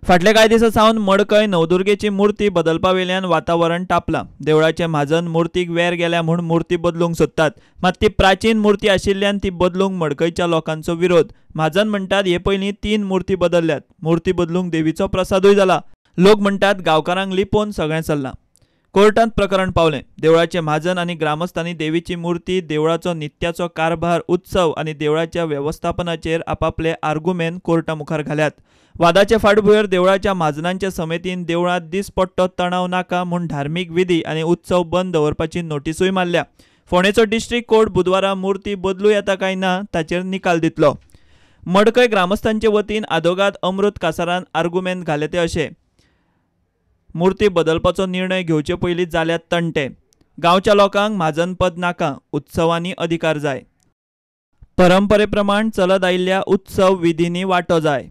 फाटले कांय दिसा सावन मडकय नवदुर्गेची मुर्ती बदलपावेल्यान वातावरण तापलां। देवळाचे म्हाजन मुर्तीक वेर गेल्या म्हूण मुर्ती बदलूंक सोदतात, मात ती प्राचीन मुर्ती आशिल्ल्यान ती बदलूंक मडकयच्या लोकांचो विरोध। म्हाजन म्हणटात हे पयलीं 3 मुर्ती बदलल्यात। मुर्ती बदलूंक देवीचो प्रसादूय जाला। लोक म्हणटात गांवकारांक लिपोवन सगळें चल्लां। कोर्टांत प्रकरण पावलें। देवळाचे म्हाजन आनी ग्रामस्थांनी देवीची मुर्ती, देवळाचो नित्याचो कारभार, उत्सव आनी देवळाच्या वेवस्थापनाचेर आपापले आर्ग्युमेंट कोर्टा मुखार घाल्यात। वादाचे फाटभुंयेर देवळाच्या म्हाजनांचे समितीन देवळांत दिसपट्टो तणाव नाका म्हूण धार्मीक विधी आनी उत्सव बंद दवरपाची नोटीसूय मारल्या। फोंडेचो डिस्ट्रिक्ट कोर्ट बुधवारा मुर्ती बदलूं येता काय ना ताचेर निकाल दितलो। मडकय ग्रामस्थांचे वतीन आदोगाद अमृत कासारान आर्ग्युमेंट घाले ते अशे: मुर्ती बदलपाचो निर्णय घेवचे पयलीं जाल्यात तंटे। गांवच्या लोकांक म्हाजनपद नाका, उत्सवांनी अधिकार जाय। परंपरे प्रमाण चलत आयिल्ल्या उत्सव विधींनी वांटो जाय।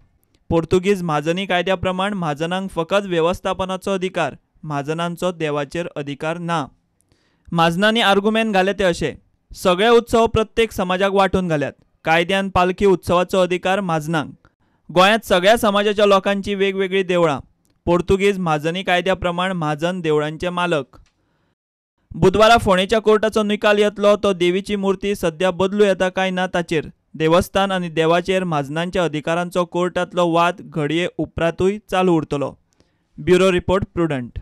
पोर्तुगीज म्हाजनी कायद्या प्रमाण म्हाजनांक फकत वेवस्थापनाचो अधिकार, म्हाजनांचो देवाचेर अधिकार ना। म्हाजनांनी आर्ग्युमेंट घाले ते अशे: सगळे उत्सव प्रत्येक समाजाक वांटून घाल्यात। कायद्यान पालखी उत्सवाचो अधिकार म्हाजनांक। गोंयांत सगळ्या समाजाच्या लोकांची वेगवेगळी देवळां। पोर्तुगीज म्हाजनी कायद्या प्रमाण म्हाजन देवळांचे मालक। बुधवारा फोंडेच्या कोर्टाचो निकाल येतलो तो देवीची मुर्ती सध्या बदलूं येता काय ना ताचेर। देवस्थान आनी देवाचेर म्हाजनांच्या अधिकारांचो कोर्टांतलो वाद घडये उपरांतूय चालू उरतलो। Bureau report, prudent.